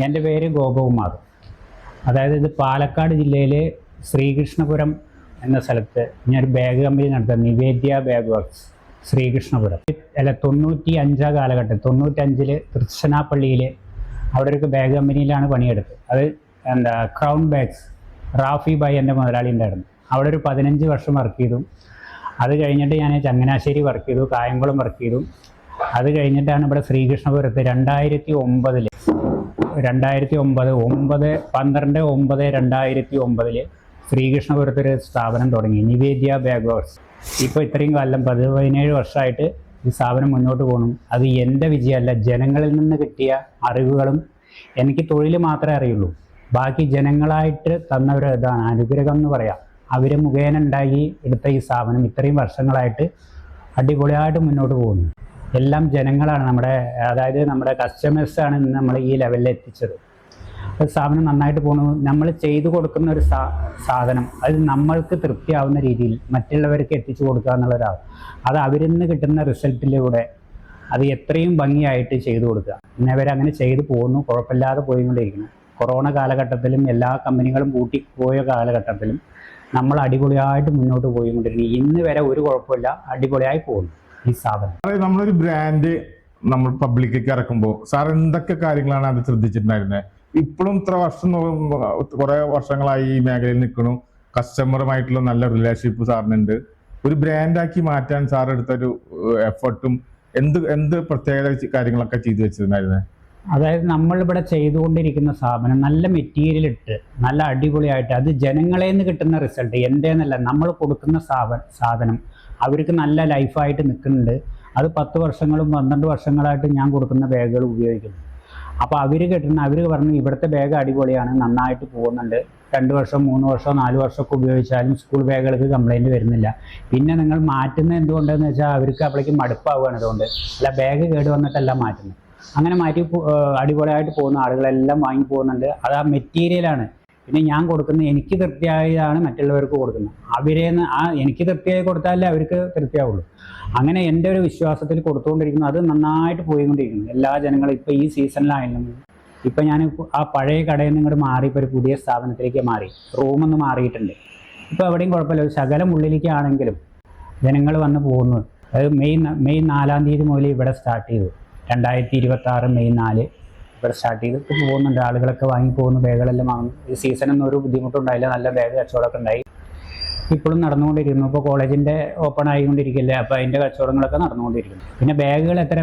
എൻ്റെ പേര് ഗോപകുമാർ. അതായത് ഇത് പാലക്കാട് ജില്ലയിലെ ശ്രീകൃഷ്ണപുരം എന്ന സ്ഥലത്ത് ഞാനൊരു ബാഗ് കമ്പനി നടത്തുക, നിവേദ്യ ബാഗ് വർക്ക്സ് ശ്രീകൃഷ്ണപുരം. 95 കാലഘട്ടം 95 തൃശ്ശനാപ്പള്ളിയിൽ അവിടെ ഒരു ബാഗ് കമ്പനിയിലാണ് പണിയെടുത്തത്. അത് ക്രൗൺ ബാഗ്സ് റാഫി ബായ് എൻ്റെ മുതലാളി ഉണ്ടായിരുന്നു. അവിടെ ഒരു 15 വർഷം വർക്ക് ചെയ്തു. അത് കഴിഞ്ഞിട്ട് ഞാൻ ചങ്ങനാശ്ശേരി വർക്ക് ചെയ്തു, കായംകുളം വർക്ക് ചെയ്തു. അത് കഴിഞ്ഞിട്ടാണ് ഇവിടെ ശ്രീകൃഷ്ണപുരത്ത് 2009 ശ്രീകൃഷ്ണപുരത്തൊരു സ്ഥാപനം തുടങ്ങി, നിവേദ്യ ബാഗ് വർക്ക്സ്. ഇപ്പോൾ ഇത്രയും കാലം 17 വർഷമായിട്ട് ഈ സ്ഥാപനം മുന്നോട്ട് പോകണം. അത് എൻ്റെ വിജയമല്ല, ജനങ്ങളിൽ നിന്ന് കിട്ടിയ അറിവുകളും എനിക്ക് തൊഴിൽ മാത്രമേ അറിയുള്ളൂ. ബാക്കി ജനങ്ങളായിട്ട് തന്ന ഒരു ഇതാണ് അനുഗ്രഹം എന്ന് പറയാം. അവർ മുഖേന ഉണ്ടാക്കി എടുത്ത ഈ സ്ഥാപനം ഇത്രയും വർഷങ്ങളായിട്ട് അടിപൊളിയായിട്ട് മുന്നോട്ട് പോകുന്നു. എല്ലാം ജനങ്ങളാണ് അതായത് നമ്മുടെ കസ്റ്റമേഴ്സാണ് ഇന്ന് നമ്മൾ ഈ ലെവലിൽ എത്തിച്ചത്. സ്ഥാപനം നന്നായിട്ട് പോകുന്നു. നമ്മൾ ചെയ്തു കൊടുക്കുന്ന ഒരു സാധനം അത് നമ്മൾക്ക് തൃപ്തിയാവുന്ന രീതിയിൽ മറ്റുള്ളവർക്ക് എത്തിച്ചു കൊടുക്കുക എന്നുള്ളൊരാൾ, അത് അവരിൽ നിന്ന് കിട്ടുന്ന റിസൾട്ടിലൂടെ അത് എത്രയും ഭംഗിയായിട്ട് ചെയ്തു കൊടുക്കുക. ഇന്നവരങ്ങനെ ചെയ്തു പോകുന്നു, കുഴപ്പമില്ലാതെ പോയിക്കൊണ്ടിരിക്കുന്നു. കൊറോണ കാലഘട്ടത്തിലും എല്ലാ കമ്പനികളും പൂട്ടിപ്പോയ കാലഘട്ടത്തിലും നമ്മൾ അടിപൊളിയായിട്ട് മുന്നോട്ട് പോയിക്കൊണ്ടിരിക്കുന്നു. ഇന്ന് വരെ ഒരു കുഴപ്പമില്ല, അടിപൊളിയായി പോകുന്നു ഈ സ്ഥാപനം. നമ്മളൊരു ബ്രാൻഡ് നമ്മൾ പബ്ലിക്കിലേക്ക് ഇറക്കുമ്പോൾ സാർ എന്തൊക്കെ കാര്യങ്ങളാണ് അത് ശ്രദ്ധിച്ചിട്ടുണ്ടായിരുന്നത്? ഇപ്പോഴും കുറെ വർഷങ്ങളായി ഈ മേഖലയിൽ നിൽക്കണം, കസ്റ്റമറുമായിട്ടുള്ള നല്ല റിലേഷൻഷിപ്പ് സാറിനുണ്ട്. ഒരു ബ്രാൻഡാക്കി മാറ്റാൻ സാർ എടുത്തൊരു എഫർട്ടും എന്ത് പ്രത്യേക കാര്യങ്ങളൊക്കെ ചെയ്തു വെച്ചിട്ടുണ്ടായിരുന്നത്? അതായത് നമ്മളിവിടെ ചെയ്തുകൊണ്ടിരിക്കുന്ന സ്ഥാപനം നല്ല മെറ്റീരിയൽ ഇട്ട് നല്ല അടിപൊളിയായിട്ട് അത് ജനങ്ങളെ നിന്ന് കിട്ടുന്ന റിസൾട്ട് എൻ്റെന്നല്ല, നമ്മൾ കൊടുക്കുന്ന സാധനം അവർക്ക് നല്ല ലൈഫായിട്ട് നിൽക്കുന്നുണ്ട്. അത് 10 വർഷങ്ങളും 12 വർഷങ്ങളായിട്ട് ഞാൻ കൊടുക്കുന്ന ബാഗുകൾ ഉപയോഗിക്കുന്നു. അപ്പോൾ അവർ പറഞ്ഞു ഇവിടുത്തെ ബാഗ് അടിപൊളിയാണ്, നന്നായിട്ട് പോകുന്നുണ്ട്. 2 വർഷം 3 വർഷം 4 വർഷമൊക്കെ ഉപയോഗിച്ചാലും സ്കൂൾ ബാഗുകൾക്ക് കംപ്ലൈൻറ്റ് വരുന്നില്ല. പിന്നെ നിങ്ങൾ മാറ്റുന്നത് എന്തുകൊണ്ടെന്ന് വെച്ചാൽ അവർക്ക് അപ്പോഴേക്കും മടുപ്പാവുകയാണ്. അതുകൊണ്ട് അല്ല, ബാഗ് കേട് വന്നിട്ടല്ല മാറ്റുന്നത്. അങ്ങനെ മാറ്റി അടിപൊളിയായിട്ട് പോകുന്ന ആളുകളെല്ലാം വാങ്ങി പോകുന്നുണ്ട്. അത് ആ മെറ്റീരിയലാണ്. പിന്നെ ഞാൻ കൊടുക്കുന്നത് എനിക്ക് തൃപ്തിയായതാണ് മറ്റുള്ളവർക്ക് കൊടുക്കുന്നത്. എനിക്ക് തൃപ്തിയായി കൊടുത്താലേ അവർക്ക് തൃപ്തിയാവുള്ളൂ. അങ്ങനെ എൻ്റെ ഒരു വിശ്വാസത്തിൽ കൊടുത്തുകൊണ്ടിരിക്കുന്നു. അത് നന്നായിട്ട് പോയിക്കൊണ്ടിരിക്കുന്നു. എല്ലാ ജനങ്ങളും ഇപ്പോൾ ഈ സീസണിലായാലും ഇപ്പം ഞാൻ ആ പഴയ കടയിൽ നിന്ന് ഇങ്ങോട്ട് മാറി ഇപ്പോൾ ഒരു പുതിയ സ്ഥാപനത്തിലേക്ക് മാറി, റൂമൊന്ന് മാറിയിട്ടുണ്ട്. ഇപ്പോൾ എവിടെയും കുഴപ്പമില്ല, ഒരു ശകലം ഉള്ളിലേക്കാണെങ്കിലും ജനങ്ങൾ വന്ന് പോകുന്നു. അത് മെയ് 4 തീയതി മുതൽ ഇവിടെ സ്റ്റാർട്ട് ചെയ്തു. 2026 മെയ് 4 ഇവിടെ സ്റ്റാർട്ട് ചെയ്ത് ഇപ്പോൾ പോകുന്നുണ്ട്. ആളുകളൊക്കെ വാങ്ങി പോകുന്നു, ബാഗുകളെല്ലാം വാങ്ങുന്നു. ഈ സീസണൊന്നും ഒരു ബുദ്ധിമുട്ടുണ്ടായില്ല, നല്ല ബാഗ് കച്ചവടമൊക്കെ ഉണ്ടായി. ഇപ്പോഴും നടന്നുകൊണ്ടിരിക്കുന്നു. ഇപ്പോൾ ഓപ്പൺ ആയിക്കൊണ്ടിരിക്കില്ലേ, അപ്പോൾ അതിൻ്റെ കച്ചവടങ്ങളൊക്കെ നടന്നുകൊണ്ടിരിക്കുന്നു. പിന്നെ ബാഗുകൾ എത്ര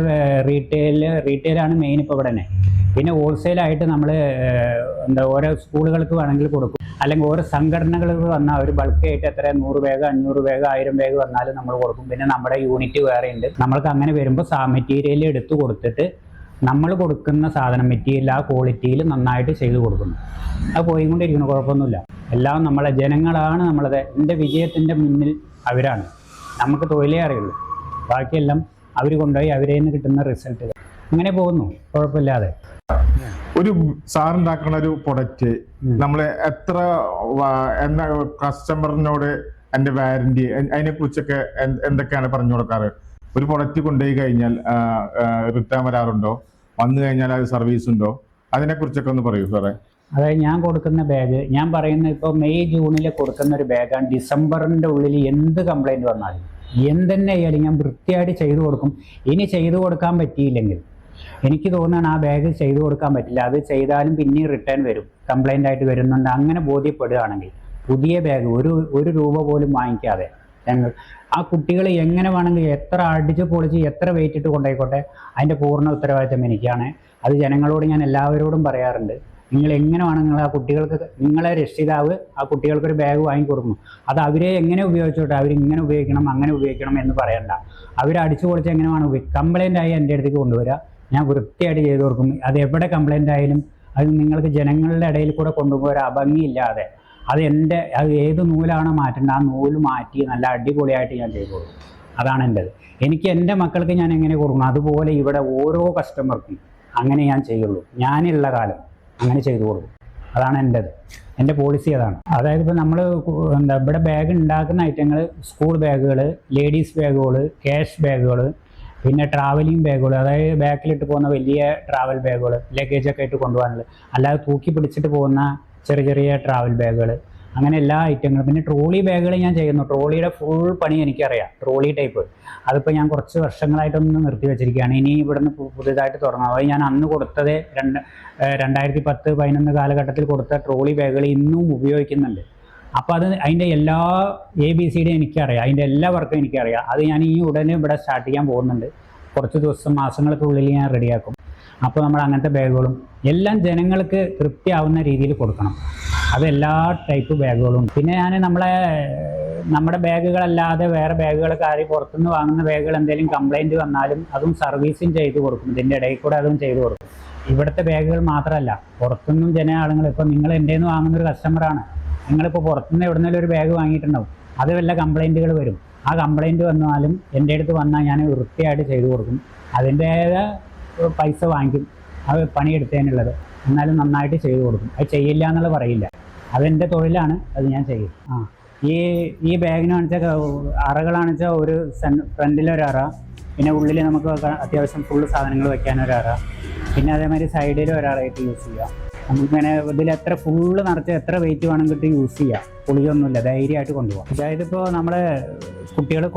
റീറ്റെയിലാണ് മെയിൻ ഇപ്പോൾ ഇവിടെ തന്നെ. പിന്നെ ഹോൾസെയിലായിട്ട് നമ്മൾ ഓരോ സ്കൂളുകൾക്ക് വേണമെങ്കിൽ കൊടുക്കും, അല്ലെങ്കിൽ ഓരോ സംഘടനകൾക്ക് വന്നാൽ ഒരു ബൾക്കായിട്ട് എത്ര 100 ബാഗ് 500 ബാഗ് 1000 ബാഗ് വന്നാലും നമ്മൾ കൊടുക്കും. പിന്നെ നമ്മുടെ യൂണിറ്റ് വേറെ ഉണ്ട്. നമ്മൾക്ക് അങ്ങനെ വരുമ്പോൾ മെറ്റീരിയൽ എടുത്തു കൊടുത്തിട്ട് നമ്മൾ കൊടുക്കുന്ന സാധനം മെറ്റീരിയൽ ആ ക്വാളിറ്റിയിൽ നന്നായിട്ട് ചെയ്തു കൊടുക്കുന്നു. അത് പോയിക്കൊണ്ടിരിക്കുന്നു, കുഴപ്പമൊന്നുമില്ല. എല്ലാം നമ്മളെ ജനങ്ങളാണ് എൻ്റെ വിജയത്തിൻ്റെ മുന്നിൽ അവരാണ്. നമുക്ക് തൊഴിലേ അറിയുള്ളൂ, ബാക്കിയെല്ലാം അവർ കൊണ്ടുപോയി അവരെ നിന്ന് കിട്ടുന്ന റിസൾട്ടുകൾ. അങ്ങനെ പോകുന്നു കുഴപ്പമില്ലാതെ. ഒരു സാറുണ്ടാക്കുന്ന ഒരു പ്രൊഡക്റ്റ് നമ്മൾ കസ്റ്റമറിനോട് എൻ്റെ വാറന്റി അതിനെ കുറിച്ചൊക്കെ എന്തൊക്കെയാണ് പറഞ്ഞു കൊടുക്കാറ്? ഒരു പ്രൊഡക്റ്റ് കൊണ്ടുപോയി കഴിഞ്ഞാൽ റിട്ടേൺ വരാറുണ്ടോ? വന്നു കഴിഞ്ഞാൽ അത് സർവീസ് ഉണ്ടോ? അതിനെ കുറിച്ചൊക്കെ ഒന്ന് പറയൂ സാറേ. അതായത് ഞാൻ കൊടുക്കുന്ന ബാഗ്, ഞാൻ പറയുന്നത് ഇപ്പോൾ മെയ് ജൂണിൽ കൊടുക്കുന്ന ഒരു ബാഗാണ്. ഡിസംബറിൻ്റെ ഉള്ളിൽ എന്ത് കംപ്ലൈൻറ്റ് വന്നാലും എന്തെന്നെ ആയാലും ഞാൻ വൃത്തിയായിട്ട് ചെയ്തു കൊടുക്കും. ഇനി ചെയ്തു കൊടുക്കാൻ പറ്റിയില്ലെങ്കിൽ എനിക്ക് തോന്നുകയാണ് ആ ബാഗ് ചെയ്തു കൊടുക്കാൻ പറ്റില്ല, അത് ചെയ്താലും പിന്നെയും റിട്ടേൺ വരും, കംപ്ലൈൻ്റ് ആയിട്ട് വരുന്നുണ്ട്. അങ്ങനെ ബോധ്യപ്പെടുകയാണെങ്കിൽ പുതിയ ബാഗ് ഒരു രൂപ പോലും വാങ്ങിക്കാതെ ഞങ്ങൾ ആ കുട്ടികൾ എങ്ങനെ വേണമെങ്കിൽ എത്ര അടിച്ച് പൊളിച്ച് എത്ര വെയിറ്റ് ഇട്ട് കൊണ്ടായിക്കോട്ടെ, അതിൻ്റെ പൂർണ്ണ ഉത്തരവാദിത്തം എനിക്കാണ്. അത് ജനങ്ങളോട് ഞാൻ എല്ലാവരോടും പറയാറുണ്ട്. നിങ്ങൾ എങ്ങനെ വേണമെങ്കിൽ ആ കുട്ടികൾക്ക്, നിങ്ങളെ രക്ഷിതാവ് ആ കുട്ടികൾക്കൊരു ബാഗ് വാങ്ങിക്കൊടുക്കണം. അത് അവരെ എങ്ങനെ ഉപയോഗിച്ചോട്ടെ, അവരിങ്ങനെ ഉപയോഗിക്കണം അങ്ങനെ ഉപയോഗിക്കണം എന്ന് പറയണ്ട. അവരടിച്ചു പൊളിച്ച് എങ്ങനെ വേണം കംപ്ലൈൻ്റ് ആയി എൻ്റെ അടുത്തേക്ക് കൊണ്ടുവരിക, ഞാൻ വൃത്തിയായിട്ട് ചെയ്തു കൊടുക്കും. അത് എവിടെ കംപ്ലൈൻ്റ് ആയാലും അത് നിങ്ങൾക്ക് ജനങ്ങളുടെ ഇടയിൽ കൂടെ കൊണ്ടുപോകാൻ ഭംഗിയില്ലാതെ അത് ഏത് നൂലാണോ മാറ്റേണ്ടത് ആ നൂല് മാറ്റി നല്ല അടിപൊളിയായിട്ട് ഞാൻ ചെയ്തു കൊടുക്കും. അതാണ് എൻ്റെത്. എനിക്ക് എൻ്റെ മക്കൾക്ക് ഞാൻ എങ്ങനെ കൊടുക്കണം അതുപോലെ ഇവിടെ ഓരോ കസ്റ്റമർക്കും അങ്ങനെ ഞാൻ ചെയ്യുള്ളൂ. ഞാനുള്ള കാലം അങ്ങനെ ചെയ്തു കൊടുക്കും. അതാണ് എൻ്റെ പോളിസി അതാണ്. അതായത് ഇപ്പോൾ നമ്മൾ ഇവിടെ ബാഗ് ഉണ്ടാക്കുന്ന ഐറ്റങ്ങൾ സ്കൂൾ ബാഗുകൾ, ലേഡീസ് ബാഗുകൾ, ക്യാഷ് ബാഗുകൾ, പിന്നെ ട്രാവലിംഗ് ബാഗുകൾ, അതായത് ബാക്കിലിട്ട് പോകുന്ന വലിയ ട്രാവൽ ബാഗുകൾ, ലഗേജൊക്കെ ആയിട്ട് കൊണ്ടുപോകാനുള്ളത്, അല്ലാതെ തൂക്കി പിടിച്ചിട്ട് പോകുന്ന ചെറിയ ചെറിയ ട്രാവൽ ബാഗുകൾ, അങ്ങനെ എല്ലാ ഐറ്റങ്ങളും. പിന്നെ ട്രോളി ബാഗുകൾ ഞാൻ ചെയ്യുന്നു. ട്രോളിയുടെ ഫുൾ പണി എനിക്കറിയാം. ട്രോളി ടൈപ്പ് അതിപ്പോൾ ഞാൻ കുറച്ച് വർഷങ്ങളായിട്ടൊന്ന് നിർത്തി വെച്ചിരിക്കുകയാണ്. ഇനി ഇവിടുന്ന് പുതിയതായിട്ട് തുടങ്ങണം. അത് ഞാൻ അന്ന് കൊടുത്തത് 2010-11 കാലഘട്ടത്തിൽ കൊടുത്ത ട്രോളി ബാഗുകൾ ഇന്നും ഉപയോഗിക്കുന്നുണ്ട്. അപ്പോൾ അതിൻ്റെ എല്ലാ ABCD എനിക്കറിയാം, അതിൻ്റെ എല്ലാ വർക്കും എനിക്കറിയാം. അത് ഞാൻ ഈ ഉടനെ ഇവിടെ സ്റ്റാർട്ട് ചെയ്യാൻ പോകുന്നുണ്ട്. കുറച്ച് ദിവസം മാസങ്ങൾക്കുള്ളിൽ ഞാൻ റെഡിയാക്കും. അപ്പോൾ നമ്മൾ അങ്ങനത്തെ ബാഗുകളും എല്ലാം ജനങ്ങൾക്ക് തൃപ്തിയാവുന്ന രീതിയിൽ കൊടുക്കണം. അതെല്ലാ ടൈപ്പ് ബാഗുകളും. പിന്നെ ഞാൻ നമ്മുടെ ബാഗുകളല്ലാതെ വേറെ ബാഗുകൾ പുറത്തുനിന്ന് വാങ്ങുന്ന ബാഗുകൾ എന്തെങ്കിലും കംപ്ലൈൻറ്റ് വന്നാലും അതും സർവീസും ചെയ്ത് കൊടുക്കും. ഇതിൻ്റെ ഇടയിൽ കൂടെ അതും ചെയ്ത് കൊടുക്കും. ഇവിടുത്തെ ബാഗുകൾ മാത്രമല്ല, പുറത്തുനിന്നും ആളുകൾ, ഇപ്പോൾ നിങ്ങൾ എൻ്റെ നിന്ന് വാങ്ങുന്നൊരു കസ്റ്റമറാണ്, നിങ്ങളിപ്പോൾ പുറത്തുനിന്ന് എവിടുന്നെങ്കിലും ഒരു ബാഗ് വാങ്ങിയിട്ടുണ്ടാവും, അത് വല്ല കംപ്ലൈൻറ്റുകൾ വരും. ആ കംപ്ലൈൻറ്റ് വന്നാലും എൻ്റെ അടുത്ത് വന്നാൽ ഞാൻ വൃത്തിയായിട്ട് ചെയ്തു കൊടുക്കും. അതിൻ്റേതായ പൈസ വാങ്ങിക്കും, അത് പണിയെടുത്തതിനുള്ളത്. എന്നാലും നന്നായിട്ട് ചെയ്തു കൊടുക്കും. അത് ചെയ്യില്ല എന്നുള്ളത് പറയില്ല. അതെൻ്റെ തൊഴിലാണ്, അത് ഞാൻ ചെയ്യും. ഈ ബാഗിനാണെന്ന് വെച്ചാൽ അറകളാണെന്ന് വെച്ചാൽ ഒരു ഫ്രണ്ടിലൊരറ, പിന്നെ ഉള്ളിൽ നമുക്ക് അത്യാവശ്യം ഫുള്ള് സാധനങ്ങൾ വെക്കാനൊരറ, പിന്നെ അതേമാതിരി സൈഡിൽ ഒരറയായിട്ട് യൂസ് ചെയ്യാം. നമുക്കിങ്ങനെ ഇതിൽ എത്ര ഫുള്ള് നിറച്ച് എത്ര വെയിറ്റ് വേണമെങ്കിൽ യൂസ് ചെയ്യാം. പൊളിയൊന്നുമില്ല, ധൈര്യമായിട്ട് കൊണ്ടുപോകാം. അതായത് ഇപ്പോൾ നമ്മൾ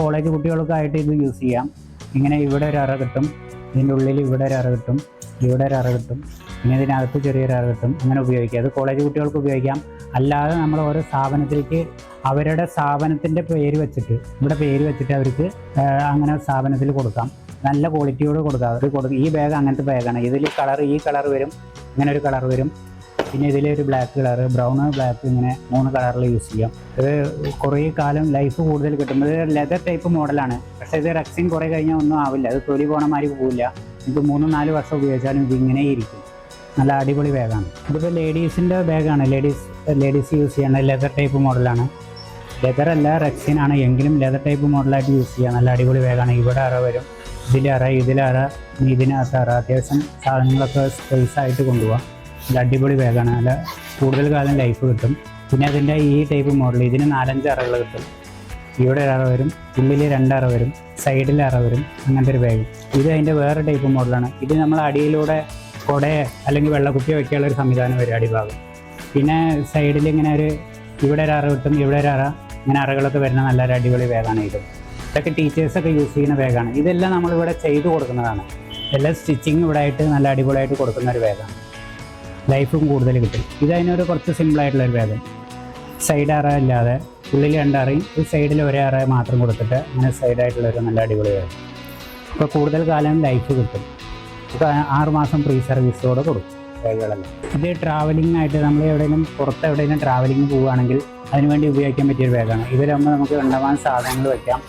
കോളേജ് കുട്ടികൾക്ക് ആയിട്ട് ഇത് യൂസ് ചെയ്യാം. ഇങ്ങനെ ഇവിടെ ഒരു അറ കിട്ടും, ഇതിൻ്റെ ഉള്ളിൽ ഇവിടെ ഒരു അറ കിട്ടും, ഇവിടെ ഒരു അറ കിട്ടും, പിന്നെ ഇതിനകത്ത് ചെറിയൊരു അറ കിട്ടും. അങ്ങനെ ഉപയോഗിക്കാം. അത് കോളേജ് കുട്ടികൾക്ക് ഉപയോഗിക്കാം. അല്ലാതെ നമ്മൾ ഓരോ സ്ഥാപനത്തിലേക്ക് അവരുടെ സ്ഥാപനത്തിൻ്റെ പേര് വെച്ചിട്ട്, ഇവിടെ പേര് വെച്ചിട്ട് അവർക്ക് അങ്ങനെ സ്ഥാപനത്തിൽ കൊടുക്കാം. നല്ല ക്വാളിറ്റിയോട് കൊടുക്കാം. ഈ ബാഗ് അങ്ങനത്തെ ബാഗാണ്. ഇതിൽ ഈ കളർ വരും, ഇങ്ങനെ ഒരു കളർ വരും, പിന്നെ ഇതിലൊരു ബ്ലാക്ക് കളർ, ബ്രൗൺ, ബ്ലാക്ക്, ഇങ്ങനെ 3 കളറിൽ യൂസ് ചെയ്യാം. ഇത് കുറേ കാലം ലൈഫ് കൂടുതൽ കിട്ടും. ഇത് ലെതർ ടൈപ്പ് മോഡലാണ്. പക്ഷേ ഇത് റെക്സിൻ കുറേ കഴിഞ്ഞാൽ ഒന്നും ആവില്ല. അത് തൊലി പോണ മാതിരി പോവില്ല. ഇത് 3-4 വർഷം ഉപയോഗിച്ചാലും ഇത് ഇങ്ങനെ ഇരിക്കും. നല്ല അടിപൊളി ബാഗാണ്. ഇതിപ്പോൾ ലേഡീസിൻ്റെ ബാഗാണ്. ലേഡീസ് യൂസ് ചെയ്യേണ്ട ലെതർ ടൈപ്പ് മോഡലാണ്. ലെതർ അല്ല, റെക്സിനാണ്, എങ്കിലും ലെതർ ടൈപ്പ് മോഡലായിട്ട് യൂസ് ചെയ്യാം. നല്ല അടിപൊളി ബാഗാണ്. ഇവിടെ അറ വരും, ഇതിലറ, ഇതിനകത്ത് അറ. അത്യാവശ്യം സാധനങ്ങളൊക്കെ സ്പേസ് ആയിട്ട് കൊണ്ടുപോകാം. നല്ല അടിപൊളി ബാഗാണ്. നല്ല കൂടുതൽ കാലം ലൈഫ് കിട്ടും. പിന്നെ അതിൻ്റെ ഈ ടൈപ്പ് മോഡൽ, ഇതിന് 4-5 അറകൾ കിട്ടും. ഇവിടെ ഒരു അറ വരും, ഉള്ളിൽ 2 അറ വരും, സൈഡിൽ അറ വരും. അങ്ങനത്തെ ഒരു ബാഗ്. ഇത് അതിൻ്റെ വേറെ ടൈപ്പ് മോഡലാണ്. ഇത് നമ്മൾ അടിയിലൂടെ കുടയെ അല്ലെങ്കിൽ വെള്ളക്കുപ്പിയോ വയ്ക്കാനുള്ള ഒരു സംവിധാനം വരും അടിഭാഗം. പിന്നെ സൈഡിൽ ഇങ്ങനെ ഇവിടെ ഒരു അറ കിട്ടും, ഇവിടെ ഒരു അറ, ഇങ്ങനെ അറകളൊക്കെ വരുന്ന നല്ലൊരു അടിപൊളി ബാഗാണ് ഇത്. ഇതൊക്കെ ടീച്ചേഴ്സൊക്കെ യൂസ് ചെയ്യുന്ന ബാഗാണ്. ഇതെല്ലാം നമ്മളിവിടെ ചെയ്തു കൊടുക്കുന്നതാണ്. എല്ലാം സ്റ്റിച്ചിങ് ഇവിടെ ആയിട്ട് നല്ല അടിപൊളിയായിട്ട് കൊടുക്കുന്ന ഒരു ബാഗാണ്. ലൈഫും കൂടുതൽ കിട്ടും. ഇതതിനൊരു കുറച്ച് സിമ്പിളായിട്ടുള്ളൊരു ബാഗ്. സൈഡ് അറ ഇല്ലാതെ ഉള്ളിൽ 2 അറയും ഈ സൈഡിൽ 1 അറ മാത്രം കൊടുത്തിട്ട് അങ്ങനെ സൈഡായിട്ടുള്ളൊരു നല്ല അടിപൊളി ബാഗ്. ഇപ്പോൾ കൂടുതൽ കാലം ലൈഫ് കിട്ടും. ഇപ്പോൾ 6 മാസം ഫ്രീ സർവീസോടെ കൊടുക്കും ബാഗുകളെല്ലാം. ഇത് ട്രാവലിംഗ് ആയിട്ട് നമ്മൾ പുറത്ത് എവിടെയെങ്കിലും ട്രാവലിംഗ് പോവുകയാണെങ്കിൽ അതിനുവേണ്ടി ഉപയോഗിക്കാൻ പറ്റിയൊരു ബാഗാണ്. ഇതിലാകുമ്പോൾ നമുക്ക് കണ്ടമാനം സാധനങ്ങൾ വയ്ക്കാം,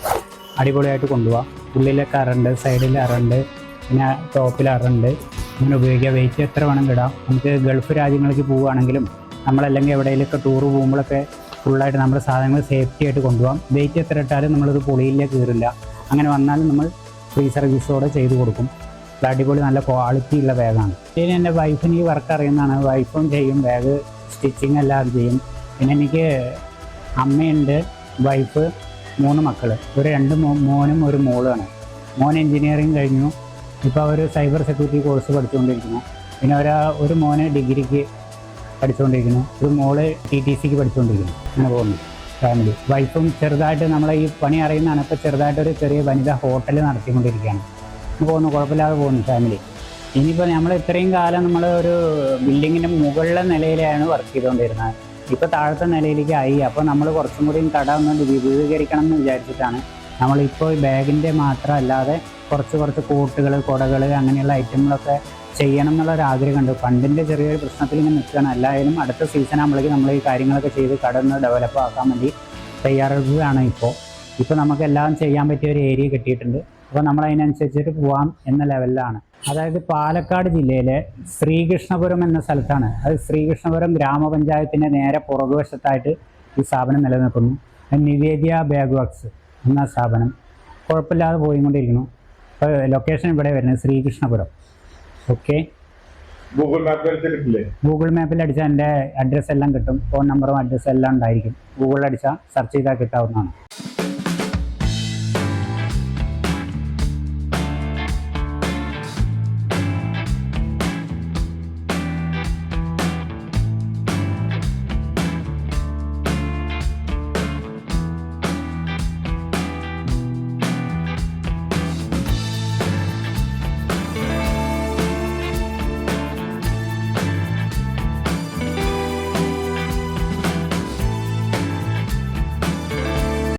അടിപൊളിയായിട്ട് കൊണ്ടുപോകാം. ഉള്ളിലൊക്കെ അറുണ്ട്, സൈഡിൽ അറുണ്ട്, പിന്നെ ടോപ്പിൽ അറുണ്ട്. അങ്ങനെ ഉപയോഗിക്കാം. വെയിറ്റ് എത്ര വേണമെങ്കിൽ ഇടാം. നമുക്ക് ഗൾഫ് രാജ്യങ്ങളിലേക്ക് പോവുകയാണെങ്കിലും നമ്മളല്ലെങ്കിൽ എവിടെയെങ്കിലുമൊക്കെ ടൂർ പോകുമ്പോഴൊക്കെ ഫുള്ളായിട്ട് നമ്മുടെ സാധനങ്ങൾ സേഫ്റ്റി ആയിട്ട് കൊണ്ടുപോകാം. വെയിറ്റ് എത്ര ഇട്ടാലും നമ്മളിത് പൊളിയില്ല, കീറില്ല. അങ്ങനെ വന്നാലും നമ്മൾ ഫ്രീ സർവീസോടെ ചെയ്ത് കൊടുക്കും. അടിപൊളി നല്ല ക്വാളിറ്റി ഉള്ള ബാഗാണ്. പിന്നെ എൻ്റെ വൈഫിന് ഈ വർക്ക് അറിയുന്നതാണ്. വൈഫും ചെയ്യും, ബാഗ് സ്റ്റിച്ചിങ് എല്ലാം ചെയ്യും. പിന്നെ എനിക്ക് അമ്മയുണ്ട്, വൈഫ്, 3 മക്കൾ. ഒരു 2 മോനും 1 മോളുമാണ്. മോൻ എൻജിനീയറിങ് കഴിഞ്ഞു. ഇപ്പോൾ അവർ സൈബർ സെക്യൂരിറ്റി കോഴ്സ് പഠിച്ചുകൊണ്ടിരിക്കുന്നു. പിന്നെ ഒരു മോന് ഡിഗ്രിക്ക് പഠിച്ചുകൊണ്ടിരിക്കുന്നു, ഒരു മോള് TTCക്ക് പഠിച്ചുകൊണ്ടിരിക്കുന്നു. അങ്ങനെ പോകുന്നു ഫാമിലി. വൈഫും ചെറുതായിട്ട് നമ്മളെ ഈ പണി അറിയുന്നതാണ്. ഇപ്പോൾ ചെറുതായിട്ടൊരു ചെറിയ വനിതാ ഹോട്ടൽ നടത്തിക്കൊണ്ടിരിക്കുകയാണ്. പോകുന്നു, കുഴപ്പമില്ലാതെ പോകുന്നു ഫാമിലി. ഇനിയിപ്പോൾ നമ്മൾ ഇത്രയും കാലം നമ്മൾ ഒരു ബിൽഡിങ്ങിൻ്റെ മുകളിലെ നിലയിലാണ് വർക്ക് ചെയ്തുകൊണ്ടിരുന്നത്. ഇപ്പോൾ താഴത്തെ നിലയിലേക്ക് ആയി. അപ്പോൾ നമ്മൾ കുറച്ചും കൂടി കട ഒന്ന് വിപുലീകരിക്കണം എന്ന് വിചാരിച്ചിട്ടാണ് നമ്മളിപ്പോൾ ഈ ബാഗിൻ്റെ മാത്രം അല്ലാതെ കുറച്ച് കോട്ടുകൾ, കുടകൾ, അങ്ങനെയുള്ള ഐറ്റങ്ങളൊക്കെ ചെയ്യണം എന്നുള്ളൊരു ആഗ്രഹമുണ്ട്. ഫണ്ടിൻ്റെ ചെറിയൊരു പ്രശ്നത്തിൽ ഇങ്ങനെ നിൽക്കുകയാണ്. എല്ലാവരും അടുത്ത സീസൺ ആകുമ്പോഴേക്കും നമ്മൾ ഈ കാര്യങ്ങളൊക്കെ ചെയ്ത് കട ഒന്ന് ഡെവലപ്പ് ആക്കാൻ വേണ്ടി തയ്യാറെടുക്കുകയാണ്. ഇപ്പോൾ നമുക്കെല്ലാം ചെയ്യാൻ പറ്റിയ ഒരു ഏരിയ കിട്ടിയിട്ടുണ്ട്. അപ്പോൾ നമ്മൾ അതിനനുസരിച്ചിട്ട് പോകാം എന്ന ലെവലിലാണ്. അതായത് പാലക്കാട് ജില്ലയിലെ ശ്രീകൃഷ്ണപുരം എന്ന സ്ഥലത്താണ്. അത് ശ്രീകൃഷ്ണപുരം ഗ്രാമപഞ്ചായത്തിൻ്റെ നേരെ പുറകുവശത്തായിട്ട് ഈ സ്ഥാപനം നിലനിൽക്കുന്നു. നിവേദ്യ ബാഗ് വർക്ക്സ് എന്ന സ്ഥാപനം കുഴപ്പമില്ലാതെ പോയിക്കൊണ്ടിരിക്കുന്നു. ഇപ്പോൾ ലൊക്കേഷൻ ഇവിടെ വരുന്നത് ശ്രീകൃഷ്ണപുരം. ഓക്കെ, ഗൂഗിൾ മാപ്പിൽ അടിച്ചാൽ എൻ്റെ അഡ്രസ്സ് എല്ലാം കിട്ടും. ഫോൺ നമ്പറും അഡ്രസ്സും എല്ലാം ഉണ്ടായിരിക്കും. ഗൂഗിളിൽ അടിച്ചാൽ സെർച്ച് ചെയ്താൽ കിട്ടാവുന്നതാണ്.